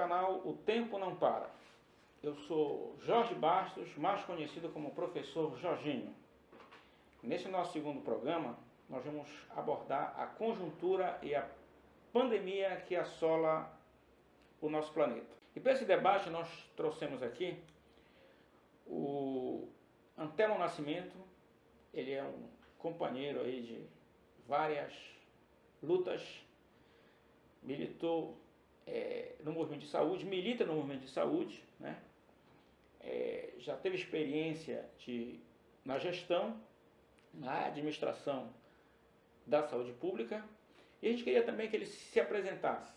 canal O Tempo Não Para. Eu sou Jorge Bastos, mais conhecido como Professor Jorginho. Nesse nosso segundo programa, nós vamos abordar a conjuntura e a pandemia que assola o nosso planeta. E para esse debate nós trouxemos aqui o Antelmo Nascimento. Ele é um companheiro aí de várias lutas, militou no movimento de saúde, milita no movimento de saúde, né? Já teve experiência na gestão, na administração da saúde pública, e a gente queria também que ele se apresentasse.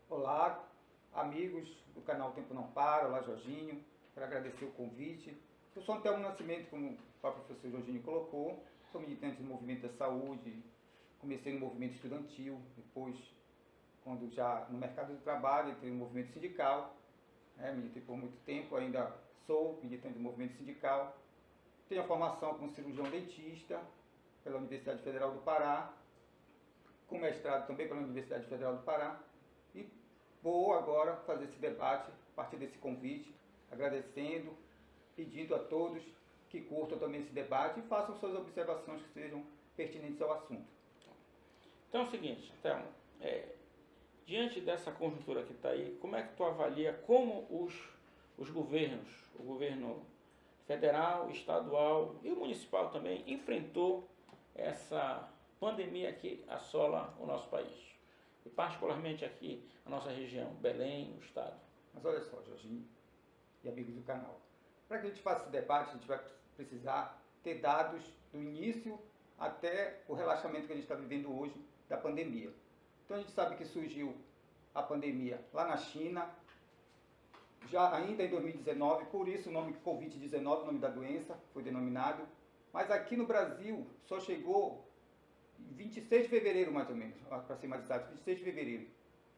Olá, amigos do canal O Tempo Não Para. Olá, Jorginho. Quero agradecer o convite. Eu sou Antelmo Nascimento, como o próprio professor Jorginho colocou. Sou militante do movimento da saúde. Comecei no movimento estudantil, depois, quando já no mercado do trabalho, entrei no movimento sindical. Militei por muito tempo, ainda sou militante do movimento sindical. Tenho a formação como cirurgião dentista pela Universidade Federal do Pará, com mestrado também pela Universidade Federal do Pará. E vou agora fazer esse debate a partir desse convite, agradecendo, pedindo a todos que curtam também esse debate e façam suas observações que sejam pertinentes ao assunto. Então é o seguinte, Thelma, diante dessa conjuntura que está aí, como é que tu avalia como os governos, o governo federal, estadual e o municipal também, enfrentou essa pandemia que assola o nosso país? E particularmente aqui, a nossa região, Belém, o estado. Mas olha só, Jorginho e amigos do canal, para que a gente faça esse debate, a gente vai precisar ter dados do início até o relaxamento que a gente está vivendo hoje da pandemia. Então a gente sabe que surgiu a pandemia lá na China, já ainda em 2019, por isso o nome Covid-19, o nome da doença, foi denominado. Mas aqui no Brasil só chegou em 26 de fevereiro, mais ou menos, para ser mais exato, 26 de fevereiro.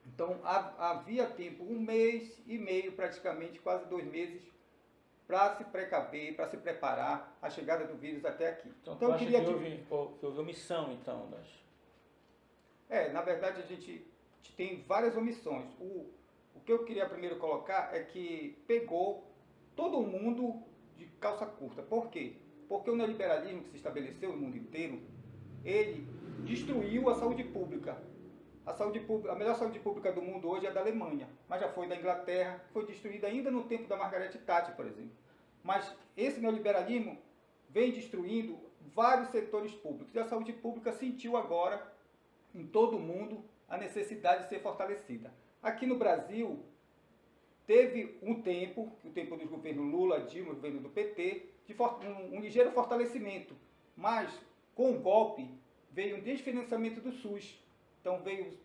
Então havia tempo, um mês e meio, praticamente, quase 2 meses, para se precaver, para se preparar a chegada do vírus até aqui. Então eu queria que houve omissão, então, na verdade, a gente tem várias omissões. O que eu queria primeiro colocar é que pegou todo mundo de calça curta. Por quê? Porque o neoliberalismo que se estabeleceu no mundo inteiro, ele destruiu a saúde pública. A melhor saúde pública do mundo hoje é a da Alemanha, mas já foi da Inglaterra, foi destruída ainda no tempo da Margaret Thatcher, por exemplo. Mas esse neoliberalismo vem destruindo vários setores públicos. E a saúde pública sentiu agora, em todo o mundo, a necessidade de ser fortalecida. Aqui no Brasil, teve um tempo, o tempo dos governos Lula, Dilma, o governo do PT, de um ligeiro fortalecimento. Mas, com o golpe, veio um desfinanciamento do SUS. Então, veio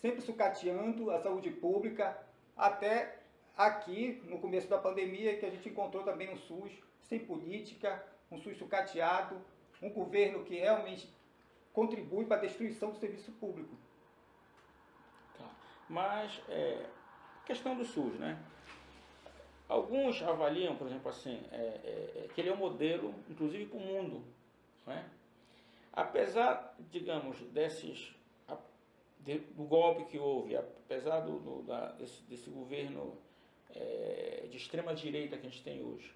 sempre sucateando a saúde pública, até aqui, no começo da pandemia, que a gente encontrou também um SUS sem política, um SUS sucateado, um governo que realmente contribui para a destruição do serviço público. Tá. Mas, questão do SUS, né? Alguns avaliam, por exemplo, assim, que ele é um modelo, inclusive, para o mundo, né? Apesar, digamos, do golpe que houve, apesar desse governo de extrema direita que a gente tem hoje,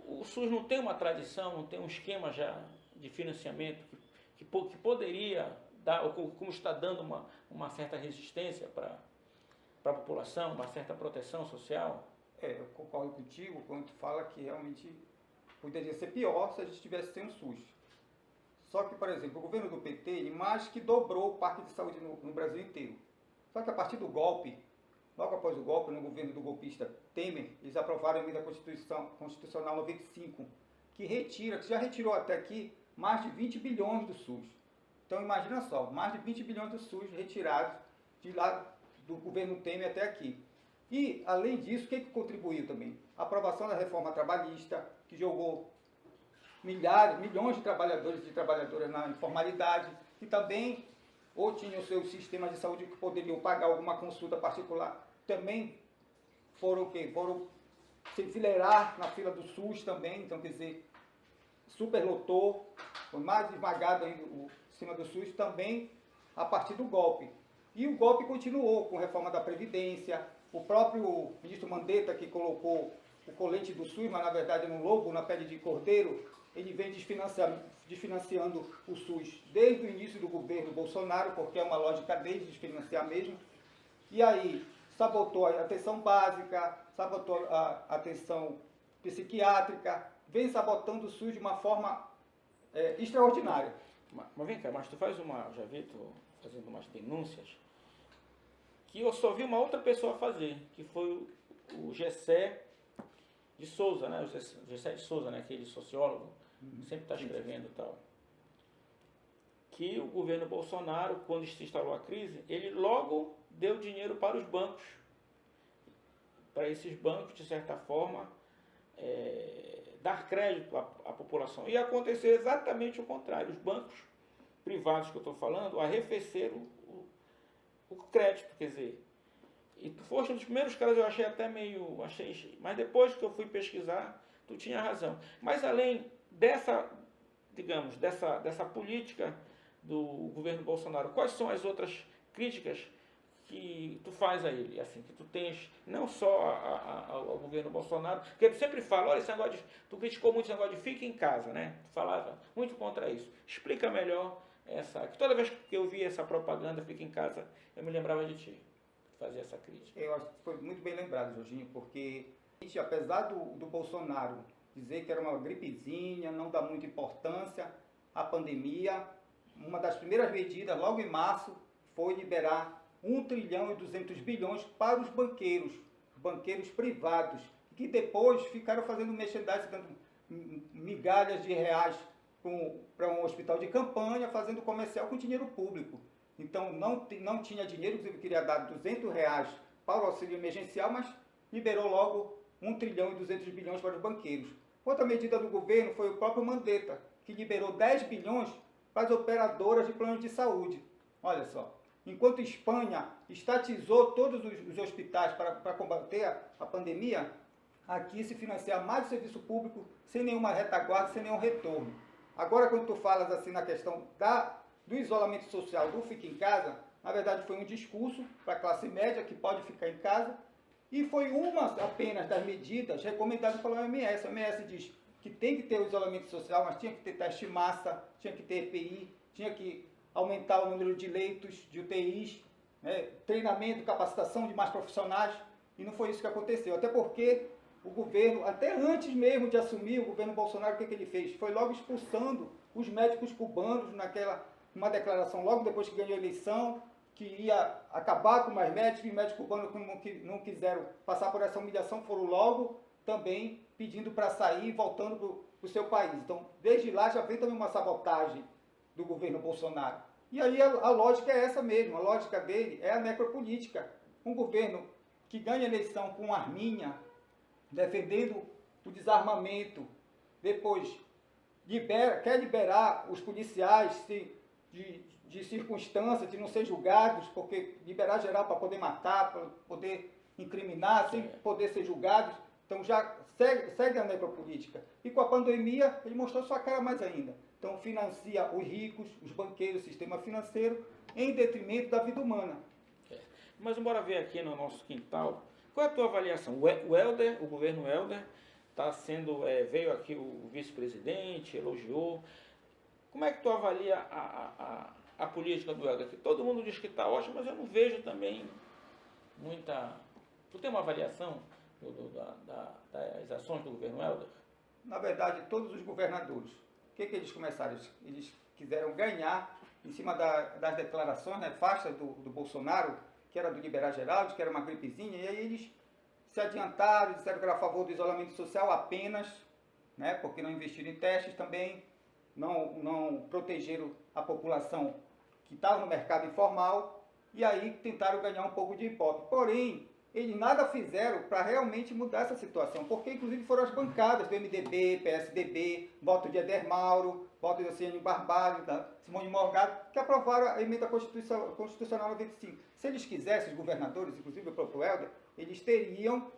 o SUS não tem uma tradição, não tem um esquema já de financiamento que poderia dar, ou como está dando uma certa resistência para a população, uma certa proteção social? Eu concordo contigo quando tu fala que realmente poderia ser pior se a gente tivesse sem o SUS. Só que, por exemplo, o governo do PT, ele mais que dobrou o parque de saúde no Brasil inteiro. Só que a partir do golpe, logo após o golpe, no governo do golpista Temer, eles aprovaram a emenda constitucional 95, que já retirou até aqui mais de 20 bilhões do SUS. Então imagina só, mais de 20 bilhões do SUS retirados de lá do governo Temer até aqui. E, além disso, o que contribuiu também? A aprovação da reforma trabalhista, que jogou milhões de trabalhadores e trabalhadoras na informalidade, que também ou tinham seus sistemas de saúde que poderiam pagar alguma consulta particular, também foram se enfileirar na fila do SUS também, então, quer dizer, superlotou, foi mais esmagado ainda o sistema do SUS também a partir do golpe. E o golpe continuou com a reforma da Previdência, o próprio ministro Mandetta, que colocou o colete do SUS, mas na verdade no lobo, na pele de cordeiro, ele vem desfinanciando o SUS desde o início do governo Bolsonaro, porque é uma lógica dele desfinanciar mesmo. E aí sabotou a atenção básica, sabotou a atenção psiquiátrica, vem sabotando o SUS de uma forma extraordinária. Mas vem cá, mas tu faz já vi tu fazendo umas denúncias, que eu só vi uma outra pessoa fazer, que foi o Gessé de Souza, né? O Gessé de Souza, né? Aquele sociólogo, sempre está escrevendo e tal. Que o governo Bolsonaro, quando se instalou a crise, ele logo deu dinheiro para os bancos. Para esses bancos, de certa forma, dar crédito à população. E aconteceu exatamente o contrário. Os bancos privados que eu estou falando arrefeceram o crédito, quer dizer. E tu foste um dos primeiros caras, eu achei até meio... mas depois que eu fui pesquisar, tu tinha razão. Mas além dessa, digamos, dessa política do governo Bolsonaro, quais são as outras críticas que tu faz a ele, assim, que tu tens, não só ao governo Bolsonaro, porque tu sempre fala, olha, esse negócio tu criticou muito esse negócio de fica em casa, né? Tu falava muito contra isso. Explica melhor que toda vez que eu via essa propaganda, fica em casa, eu me lembrava de ti, fazer essa crítica. Eu acho que foi muito bem lembrado, Jorginho, porque apesar do Bolsonaro dizer que era uma gripezinha, não dá muita importância à pandemia, uma das primeiras medidas, logo em março, foi liberar 1 trilhão e 200 bilhões para os banqueiros privados, que depois ficaram fazendo merchandising, dando migalhas de reais para um hospital de campanha, fazendo comercial com dinheiro público. Então não tinha dinheiro, inclusive queria dar 200 reais para o auxílio emergencial, mas liberou logo 1 trilhão e 200 bilhões para os banqueiros. Outra medida do governo foi o próprio Mandetta, que liberou 10 bilhões para as operadoras de planos de saúde. Olha só, enquanto Espanha estatizou todos os hospitais para combater a pandemia, aqui se financia mais o serviço público sem nenhuma retaguarda, sem nenhum retorno. Agora, quando tu falas assim na questão do isolamento social, do fica em casa, na verdade foi um discurso para a classe média que pode ficar em casa, e foi uma apenas das medidas recomendadas pela OMS. A OMS diz que tem que ter o isolamento social, mas tinha que ter teste de massa, tinha que ter EPI, tinha que aumentar o número de leitos, de UTIs, né, treinamento, capacitação de mais profissionais, e não foi isso que aconteceu. Até porque o governo, até antes mesmo de assumir o governo Bolsonaro, o que ele fez? Foi logo expulsando os médicos cubanos numa declaração logo depois que ganhou a eleição, que ia acabar com mais médicos, e médicos cubanos que não quiseram passar por essa humilhação foram logo também pedindo para sair e voltando para o seu país. Então, desde lá já vem também uma sabotagem do governo Bolsonaro. E aí a lógica é essa mesmo, a lógica dele é a necropolítica. Um governo que ganha eleição com arminha, defendendo o desarmamento, depois quer liberar os policiais de circunstâncias, de não ser julgados, porque liberar geral para poder matar, para poder incriminar, sem poder ser julgados. Então já segue a necropolítica. E com a pandemia ele mostrou sua cara mais ainda. Então financia os ricos, os banqueiros, o sistema financeiro, em detrimento da vida humana. Mas bora ver aqui no nosso quintal, qual é a tua avaliação? O governo Helder está sendo, veio aqui o vice-presidente, elogiou. Como é que tu avalia a política do Helder? Todo mundo diz que está ótimo, mas eu não vejo também muita... Tu tem uma avaliação das ações do governo Helder? Na verdade, todos os governadores, o que eles começaram? Eles quiseram ganhar em cima das declarações nefastas do Bolsonaro, que era do liberar geral, que era uma gripezinha, e aí eles se adiantaram, disseram que era a favor do isolamento social apenas, né, porque não investiram em testes também, não protegeram a população que estava no mercado informal, e aí tentaram ganhar um pouco de hipótese. Porém, eles nada fizeram para realmente mudar essa situação, porque inclusive foram as bancadas do MDB, PSDB, voto de Éder Mauro, voto de Oceânio Barbalho, da Simone Morgado, que aprovaram a emenda constitucional 95. Se eles quisessem, os governadores, inclusive o próprio Helder, eles teriam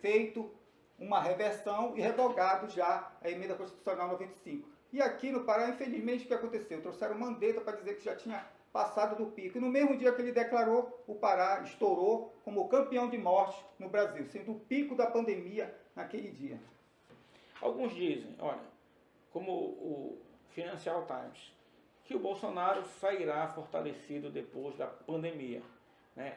feito uma reversão e revogado já a emenda constitucional 95. E aqui no Pará, infelizmente, o que aconteceu? Trouxeram Mandetta para dizer que já tinha passado do pico. E no mesmo dia que ele declarou, o Pará estourou como campeão de mortes no Brasil, sendo o pico da pandemia naquele dia. Alguns dizem, olha, como o Financial Times, que o Bolsonaro sairá fortalecido depois da pandemia. Né?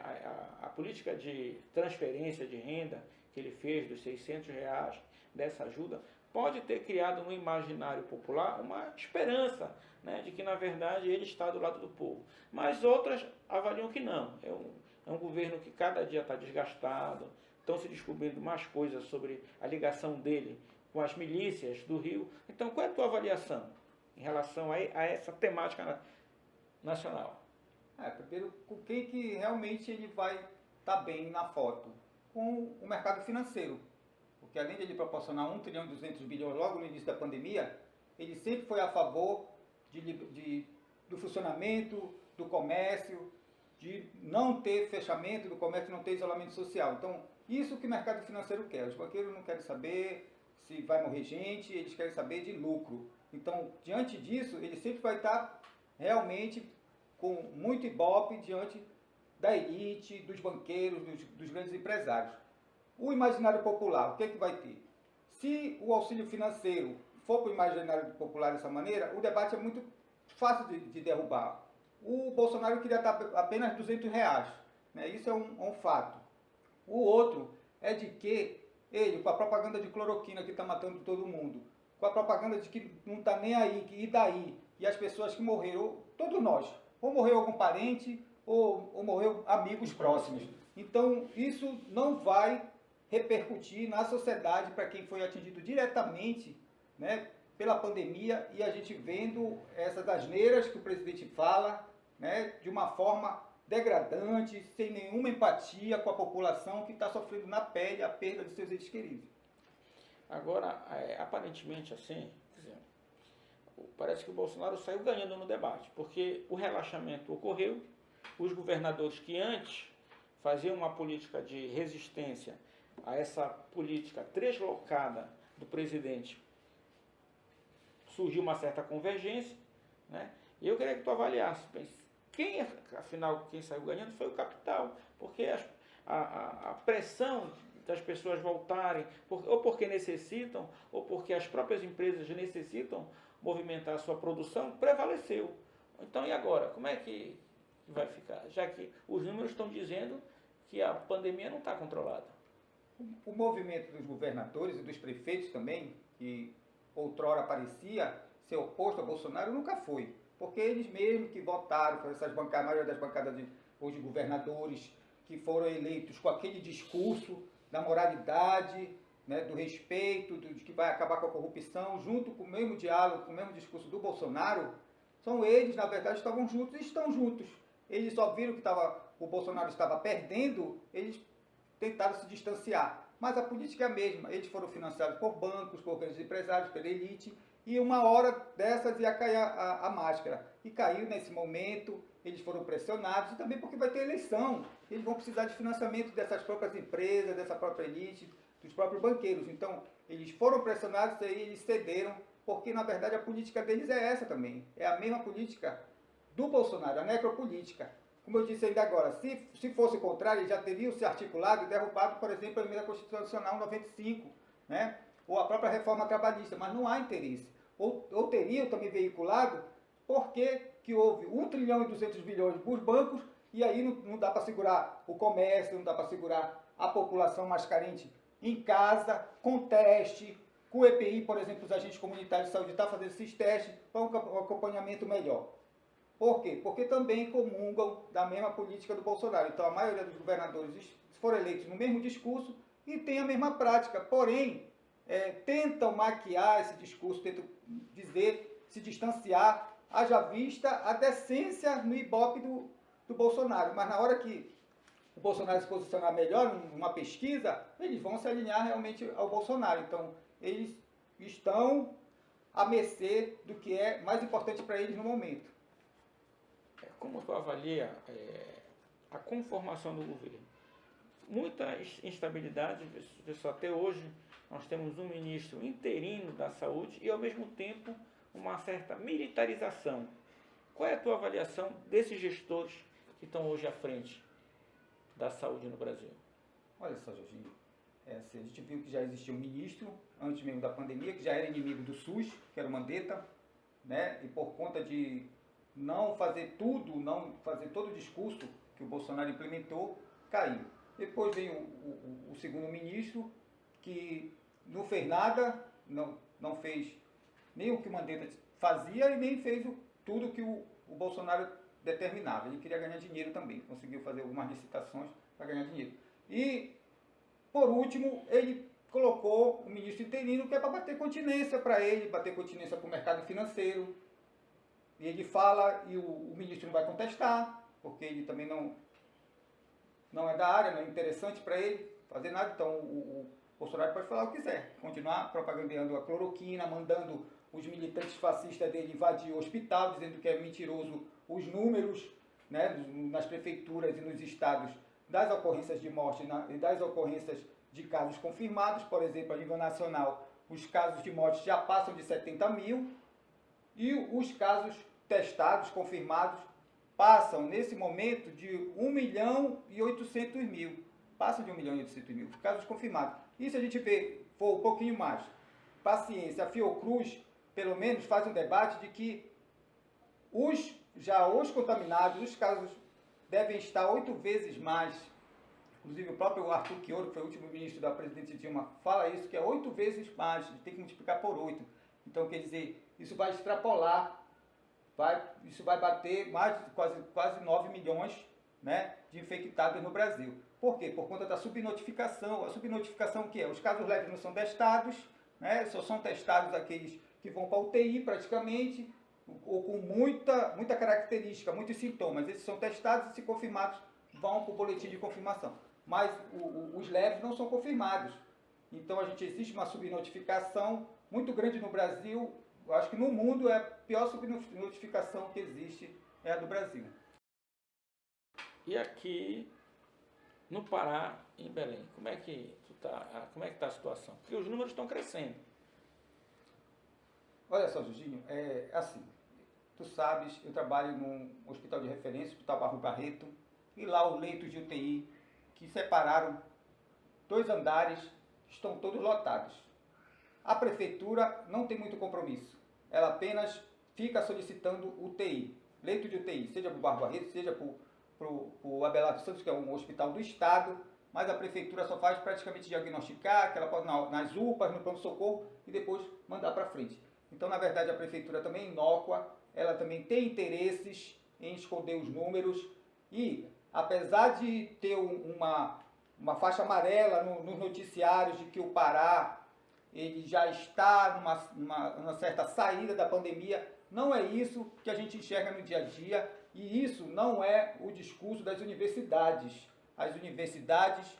A política de transferência de renda que ele fez dos R$600, dessa ajuda, pode ter criado no imaginário popular uma esperança, né, de que, na verdade, ele está do lado do povo. Mas outras avaliam que não. É um governo que cada dia está desgastado, estão se descobrindo mais coisas sobre a ligação dele com as milícias do Rio. Então, qual é a tua avaliação em relação a essa temática nacional? Primeiro, com quem que realmente ele vai estar bem na foto? Com o mercado financeiro. Porque além de ele proporcionar 1 trilhão e 200 bilhões logo no início da pandemia, ele sempre foi a favor do funcionamento do comércio, de não ter fechamento do comércio, não ter isolamento social. Então, isso que o mercado financeiro quer. Os banqueiros não querem saber se vai morrer gente, eles querem saber de lucro. Então, diante disso, ele sempre vai estar realmente com muito ibope diante da elite, dos banqueiros, dos grandes empresários. O imaginário popular, o que é que vai ter? Se o auxílio financeiro for para o imaginário popular dessa maneira, o debate é muito fácil de derrubar. O Bolsonaro queria dar apenas R$200, né? Isso é um fato. O outro é de que ele, com a propaganda de cloroquina que está matando todo mundo, com a propaganda de que não está nem aí, e daí, e as pessoas que morreram, todos nós, ou morreu algum parente, ou morreu amigos próximos. Então, isso não vai repercutir na sociedade para quem foi atingido diretamente, né, pela pandemia, e a gente vendo essas asneiras que o presidente fala, né, de uma forma degradante, sem nenhuma empatia com a população que está sofrendo na pele a perda de seus entes queridos. Agora, aparentemente assim, parece que o Bolsonaro saiu ganhando no debate, porque o relaxamento ocorreu, os governadores que antes faziam uma política de resistência a essa política deslocada do presidente, surgiu uma certa convergência, né? E eu queria que tu avaliasse, afinal, quem saiu ganhando foi o capital, porque a pressão das pessoas voltarem, ou porque necessitam, ou porque as próprias empresas necessitam movimentar a sua produção, prevaleceu. Então, e agora? Como é que vai ficar? Já que os números estão dizendo que a pandemia não está controlada. O movimento dos governadores e dos prefeitos também, que outrora parecia ser oposto a Bolsonaro, nunca foi. Porque eles mesmos que votaram por essas bancadas, a maioria das bancadas de governadores, que foram eleitos com aquele discurso da moralidade, né, do respeito, de que vai acabar com a corrupção, junto com o mesmo diálogo, com o mesmo discurso do Bolsonaro, são eles, na verdade, estavam juntos e estão juntos. Eles só viram que o Bolsonaro estava perdendo, eles tentaram se distanciar. Mas a política é a mesma. Eles foram financiados por bancos, por grandes empresários, pela elite, e uma hora dessas ia cair a máscara. E caiu nesse momento, eles foram pressionados, e também porque vai ter eleição. Eles vão precisar de financiamento dessas próprias empresas, dessa própria elite, dos próprios banqueiros. Então, eles foram pressionados e aí eles cederam, porque na verdade a política deles é essa também. É a mesma política do Bolsonaro, a necropolítica. Como eu disse ainda agora, se fosse o contrário, eles já teriam se articulado e derrubado, por exemplo, a emenda constitucional 95, né? Ou a própria reforma trabalhista, mas não há interesse. Ou teriam também veiculado porque que houve 1 trilhão e 200 bilhões por bancos e aí não dá para segurar o comércio, não dá para segurar a população mais carente em casa, com teste, com o EPI, por exemplo, os agentes comunitários de saúde estão fazendo esses testes para um acompanhamento melhor. Por quê? Porque também comungam da mesma política do Bolsonaro. Então, a maioria dos governadores foram eleitos no mesmo discurso e tem a mesma prática. Porém, tentam maquiar esse discurso, tentam dizer, se distanciar, haja vista a decência no ibope do Bolsonaro. Mas na hora que o Bolsonaro se posicionar melhor numa pesquisa, eles vão se alinhar realmente ao Bolsonaro. Então, eles estão à mercê do que é mais importante para eles no momento. Como tu avalia a conformação do governo? Muita instabilidade, pessoal. Até hoje nós temos um ministro interino da saúde e ao mesmo tempo uma certa militarização. Qual é a tua avaliação desses gestores que estão hoje à frente da saúde no Brasil? Olha só, Jorginho, assim, a gente viu que já existia um ministro, antes mesmo da pandemia, que já era inimigo do SUS, que era o Mandetta, né? E por conta de não fazer tudo, não fazer todo o discurso que o Bolsonaro implementou, caiu. Depois veio o segundo ministro, que não fez nada, não fez nem o que o Mandetta fazia e nem fez tudo que o Bolsonaro determinava. Ele queria ganhar dinheiro também, conseguiu fazer algumas licitações para ganhar dinheiro. E, por último, ele colocou o ministro interino, que é para bater continência para ele, bater continência para o mercado financeiro. E ele fala e o ministro não vai contestar, porque ele também não é da área, não é interessante para ele fazer nada. Então, o Bolsonaro pode falar o que quiser, continuar propagandeando a cloroquina, mandando os militantes fascistas dele invadir o hospital, dizendo que é mentiroso os números, né, nas prefeituras e nos estados das ocorrências de morte e das ocorrências de casos confirmados. Por exemplo, a nível nacional, os casos de morte já passam de 70 mil e os casos testados, confirmados, passam nesse momento de 1.800.000. Passam de 1.800.000 casos confirmados. E se a gente for um pouquinho mais, paciência, a Fiocruz, pelo menos, faz um debate de que os contaminados, os casos devem estar 8 vezes mais. Inclusive o próprio Arthur Quioro, que foi o último ministro da presidente Dilma, fala isso, que é 8 vezes mais, tem que multiplicar por 8. Então, quer dizer, isso vai extrapolar, isso vai bater mais de quase 9 milhões, né, de infectados no Brasil. Por quê? Por conta da subnotificação. A subnotificação, o que é? Os casos leves não são testados, né, só são testados aqueles que vão para a UTI praticamente, ou com muita característica, muitos sintomas. Esses são testados e, se confirmados, vão para o boletim de confirmação. Mas os leves não são confirmados. Então, existe uma subnotificação muito grande no Brasil. Eu acho que no mundo a pior subnotificação que existe é a do Brasil. E aqui no Pará, em Belém, como é que está a situação? Porque os números estão crescendo. Olha só, Jorginho, é assim, tu sabes, eu trabalho num hospital de referência, Hospital Barro Barreto, e lá os leitos de UTI, que separaram 2 andares, estão todos lotados. A prefeitura não tem muito compromisso, ela apenas fica solicitando UTI, leito de UTI, seja para o Barro Barreto, seja para o Abelardo Santos, que é um hospital do estado, mas a prefeitura só faz praticamente diagnosticar, que ela pode nas UPAs, no pronto-socorro, e depois mandar para frente. Então, na verdade, a prefeitura também é inócua, ela também tem interesses em esconder os números e, apesar de ter uma faixa amarela nos noticiários de que o Pará ele já está numa certa saída da pandemia, não é isso que a gente enxerga no dia a dia e isso não é o discurso das universidades. As universidades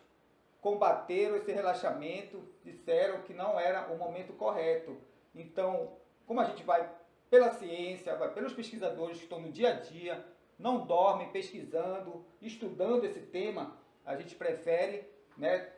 combateram esse relaxamento, disseram que não era o momento correto. Então, como a gente vai pela ciência, vai pelos pesquisadores que estão no dia a dia, não dormem pesquisando, estudando esse tema, a gente prefere, né,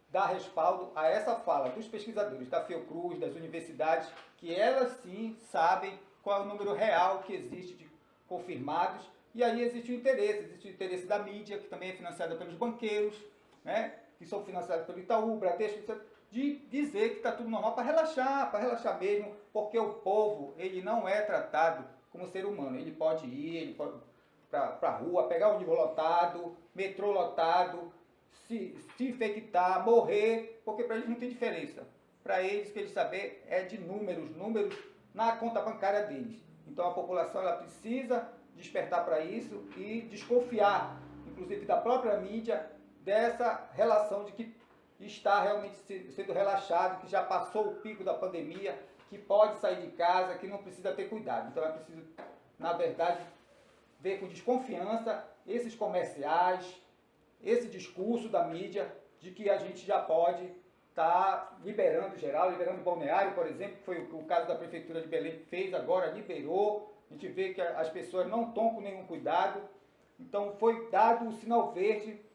dar respaldo a essa fala dos pesquisadores da Fiocruz, das universidades, que elas sim sabem qual é o número real que existe de confirmados, e aí existe o interesse da mídia, que também é financiada pelos banqueiros, né, que são financiados pelo Itaú, Bradesco, de dizer que está tudo normal para relaxar mesmo, porque o povo ele não é tratado como ser humano. Ele pode ir, ele pode para a rua, pegar o ônibus lotado, metrô lotado, se infectar, morrer, porque para eles não tem diferença. Para eles, o que eles saber é de números na conta bancária deles. Então a população ela precisa despertar para isso e desconfiar, inclusive da própria mídia, dessa relação de que está realmente sendo relaxado, que já passou o pico da pandemia, que pode sair de casa, que não precisa ter cuidado. Então é preciso, na verdade, ver com desconfiança esses comerciais, esse discurso da mídia de que a gente já pode estar liberando geral, liberando balneário, por exemplo, que foi o caso da Prefeitura de Belém que fez agora, liberou. A gente vê que as pessoas não estão com nenhum cuidado. Então foi dado o sinal verde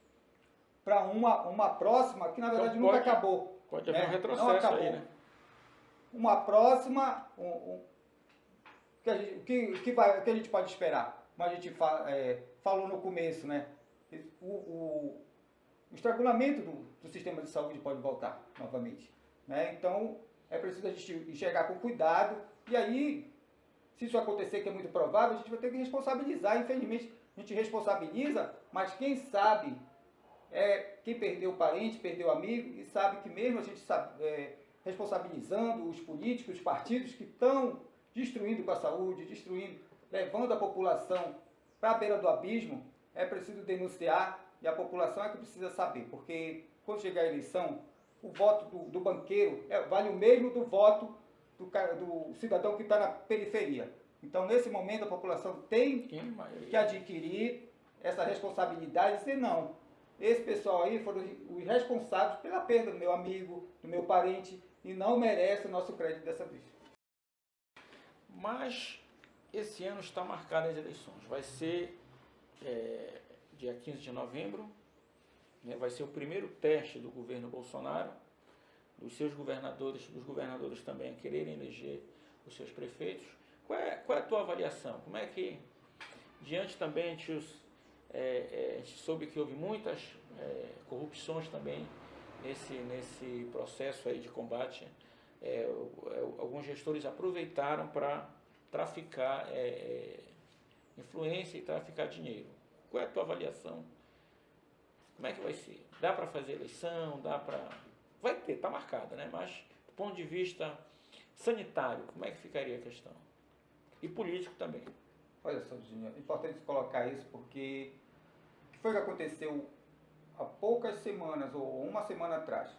para uma próxima, que na verdade então, nunca acabou. Pode haver um retrocesso aí, né? Uma próxima, o que a gente pode esperar? Como a gente falou no começo, né? O estrangulamento do sistema de saúde pode voltar novamente, né? Então, é preciso a gente enxergar com cuidado, e aí, se isso acontecer, que é muito provável, a gente vai ter que responsabilizar. Infelizmente, a gente responsabiliza, mas quem sabe quem perdeu o parente, perdeu o amigo, e sabe que mesmo a gente responsabilizando os políticos, os partidos que estão destruindo com a saúde, levando a população para a beira do abismo, é preciso denunciar, e a população é que precisa saber, porque quando chegar a eleição, o voto do banqueiro vale o mesmo do voto do cidadão que está na periferia. Então, nesse momento, a população tem que adquirir essa responsabilidade e dizer, não, esse pessoal aí foram os responsáveis pela perda do meu amigo, do meu parente, e não merece o nosso crédito dessa vez. Mas esse ano está marcado as eleições. Vai ser dia 15 de novembro, né, vai ser o primeiro teste do governo Bolsonaro, dos seus governadores, dos governadores também a quererem eleger os seus prefeitos. Qual é a tua avaliação? Como é que, diante também, a gente soube que houve muitas corrupções também nesse processo aí de combate. Alguns gestores aproveitaram para traficar influência e traficar dinheiro. Qual é a tua avaliação? Como é que vai ser? Dá para fazer eleição? Vai ter, está marcada, né? Mas, do ponto de vista sanitário, como é que ficaria a questão? E político também. Olha só, Virginia, é importante colocar isso porque o que foi que aconteceu há poucas semanas, ou uma semana atrás,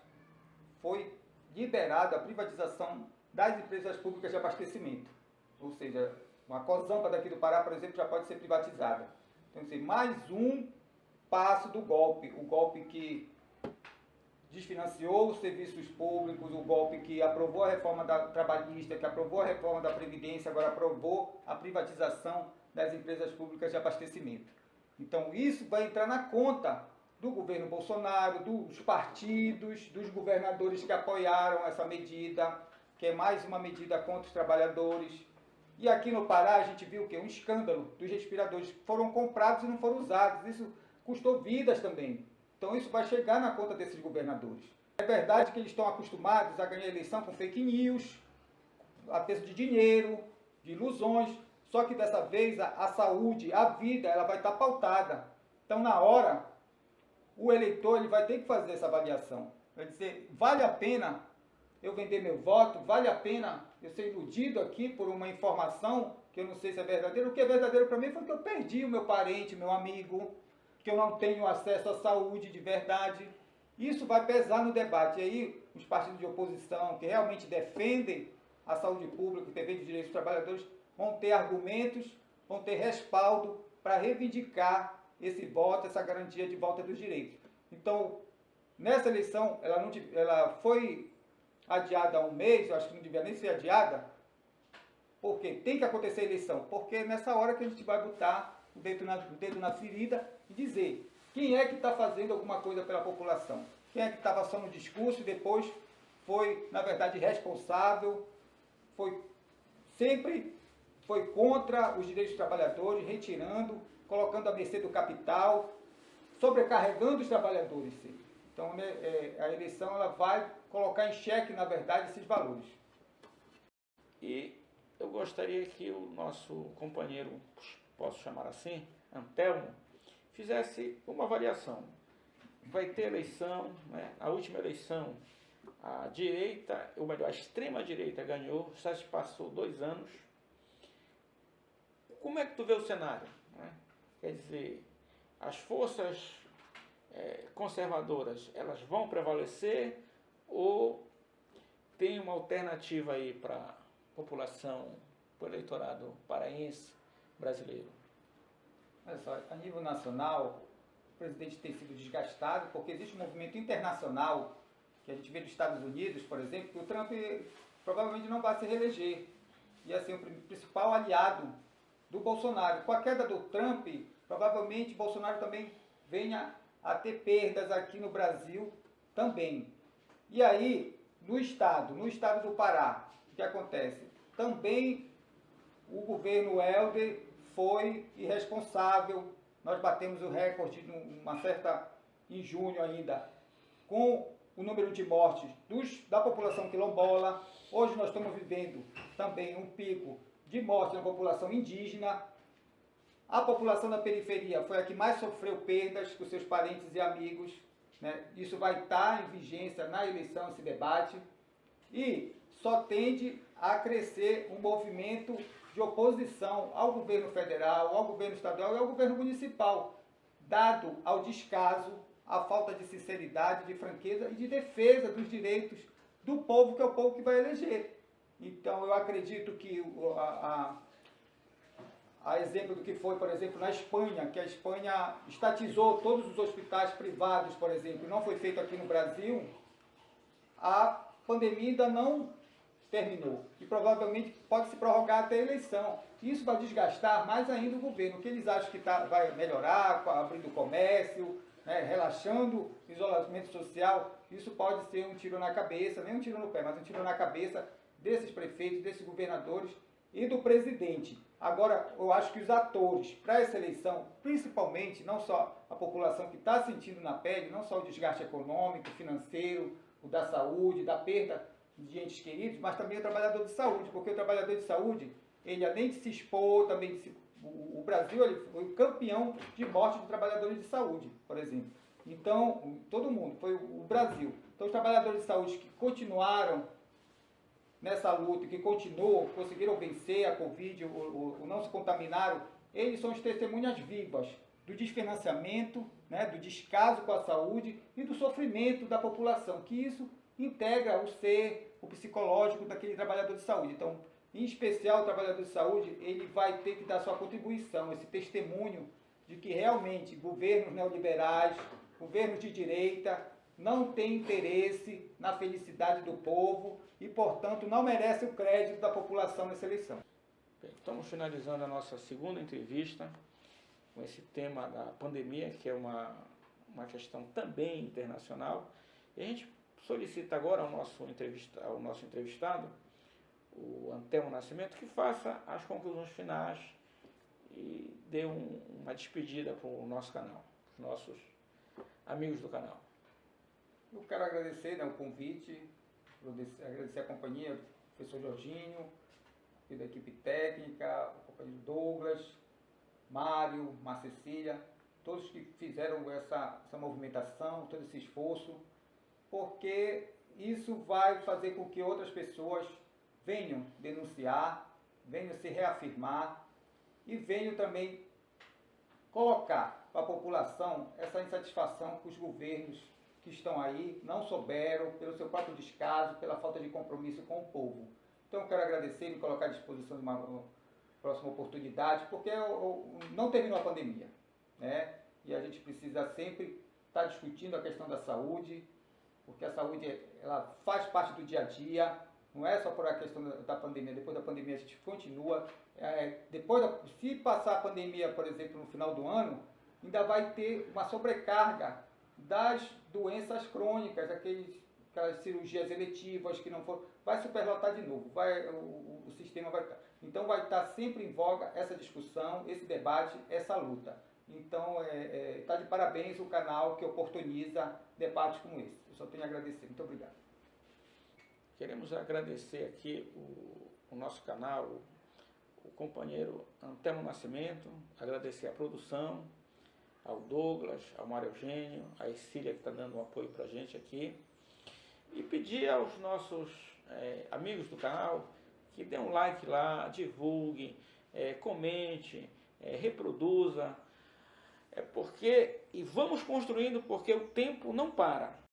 foi liberada a privatização das empresas públicas de abastecimento. Ou seja, uma Cozampa daqui do Pará, por exemplo, já pode ser privatizada. Então, assim, mais um passo do golpe. O golpe que desfinanciou os serviços públicos, o golpe que aprovou a reforma trabalhista, que aprovou a reforma da Previdência, agora aprovou a privatização das empresas públicas de abastecimento. Então, isso vai entrar na conta do governo Bolsonaro, dos partidos, dos governadores que apoiaram essa medida, que é mais uma medida contra os trabalhadores. E aqui no Pará a gente viu que um escândalo dos respiradores que foram comprados e não foram usados. Isso custou vidas também. Então isso vai chegar na conta desses governadores. É verdade que eles estão acostumados a ganhar eleição com fake news, a peso de dinheiro, de ilusões, só que dessa vez a saúde, a vida, ela vai estar pautada. Então na hora, o eleitor ele vai ter que fazer essa avaliação. Vai dizer, vale a pena eu vender meu voto? Vale a pena eu ser iludido aqui por uma informação que eu não sei se é verdadeira? O que é verdadeiro para mim foi que eu perdi o meu parente, meu amigo, que eu não tenho acesso à saúde de verdade. Isso vai pesar no debate. E aí, os partidos de oposição que realmente defendem a saúde pública, que defendem os direitos dos trabalhadores, vão ter argumentos, vão ter respaldo para reivindicar esse voto, essa garantia de volta dos direitos. Então, nessa eleição, ela foi adiada há um mês, eu acho que não devia nem ser adiada, porque tem que acontecer a eleição, porque é nessa hora que a gente vai botar o dedo na ferida e dizer quem é que está fazendo alguma coisa pela população, quem é que estava só no discurso e depois foi, na verdade, responsável, sempre foi contra os direitos dos trabalhadores, retirando, colocando à mercê do capital, sobrecarregando os trabalhadores. Sim. Então, a eleição ela vai colocar em xeque, na verdade, esses valores. E eu gostaria que o nosso companheiro, posso chamar assim, Antelmo, fizesse uma avaliação. Vai ter eleição, né? A última eleição, a direita, ou melhor, a extrema-direita ganhou, já se passou 2 anos. Como é que tu vê o cenário? Né? Quer dizer, as forças conservadoras, elas vão prevalecer ou tem uma alternativa aí para a população, para o eleitorado paraense brasileiro? Olha só, a nível nacional, o presidente tem sido desgastado porque existe um movimento internacional que a gente vê dos Estados Unidos, por exemplo, que o Trump provavelmente não vai se reeleger. E assim, o principal aliado do Bolsonaro. Com a queda do Trump, provavelmente Bolsonaro também venha a ter perdas aqui no Brasil também. E aí, no estado do Pará, o que acontece? Também o governo Helder foi irresponsável. Nós batemos o recorde em junho ainda, com o número de mortes da população quilombola. Hoje nós estamos vivendo também um pico de morte na população indígena. A população da periferia foi a que mais sofreu perdas com seus parentes e amigos, né? Isso vai estar em vigência na eleição, esse debate. E só tende a crescer um movimento de oposição ao governo federal, ao governo estadual e ao governo municipal, dado ao descaso, à falta de sinceridade, de franqueza e de defesa dos direitos do povo, que é o povo que vai eleger. Então, eu acredito que a exemplo do que foi, por exemplo, na Espanha, que a Espanha estatizou todos os hospitais privados, por exemplo, e não foi feito aqui no Brasil, a pandemia ainda não terminou e provavelmente pode se prorrogar até a eleição. Isso vai desgastar mais ainda o governo. O que eles acham que vai melhorar, abrindo o comércio, né, relaxando o isolamento social, isso pode ser um tiro na cabeça, nem um tiro no pé, mas um tiro na cabeça desses prefeitos, desses governadores e do presidente. Agora, eu acho que os atores para essa eleição, principalmente, não só a população que está sentindo na pele, não só o desgaste econômico, financeiro, o da saúde, da perda de entes queridos, mas também o trabalhador de saúde, porque o trabalhador de saúde, ele além de se expor, também o Brasil ele foi o campeão de morte de trabalhadores de saúde, por exemplo. Então, todo mundo, foi o Brasil. Então, os trabalhadores de saúde que continuaram nessa luta, que continuam, conseguiram vencer a Covid, ou não se contaminaram, eles são as testemunhas vivas do desfinanciamento, né, do descaso com a saúde e do sofrimento da população, que isso integra o ser, o psicológico daquele trabalhador de saúde. Então, em especial o trabalhador de saúde, ele vai ter que dar sua contribuição, esse testemunho de que realmente governos neoliberais, governos de direita, não têm interesse na felicidade do povo e, portanto, não merece o crédito da população nessa eleição. Bem, estamos finalizando a nossa segunda entrevista com esse tema da pandemia, que é uma questão também internacional. E a gente solicita agora ao nosso entrevistado, o Antelmo Nascimento, que faça as conclusões finais e dê uma despedida para o nosso canal, os nossos amigos do canal. Eu quero agradecer, né, o convite, agradecer a companhia do professor Jorginho, e da equipe técnica, o companheiro Douglas, Mário, Marcecília, todos que fizeram essa movimentação, todo esse esforço, porque isso vai fazer com que outras pessoas venham denunciar, venham se reafirmar e venham também colocar para a população essa insatisfação com os governos que estão aí, não souberam, pelo seu próprio descaso, pela falta de compromisso com o povo. Então eu quero agradecer e me colocar à disposição de uma próxima oportunidade, porque não terminou a pandemia, né? E a gente precisa sempre estar discutindo a questão da saúde, porque a saúde ela faz parte do dia a dia, não é só por a questão da pandemia. Depois da pandemia a gente continua. Se passar a pandemia, por exemplo, no final do ano, ainda vai ter uma sobrecarga das doenças crônicas, aquelas cirurgias eletivas que não foram, vai superlotar de novo, o sistema vai estar. Então vai estar sempre em voga essa discussão, esse debate, essa luta. Então está de parabéns o canal que oportuniza debates como esse. Eu só tenho a agradecer. Muito obrigado. Queremos agradecer aqui o nosso canal, o companheiro Antelmo Nascimento, agradecer a produção, ao Douglas, ao Mário Eugênio, a Cecília que está dando um apoio para a gente aqui, e pedir aos nossos amigos do canal que dê um like lá, divulgue, comente, reproduza, e vamos construindo, porque o tempo não para.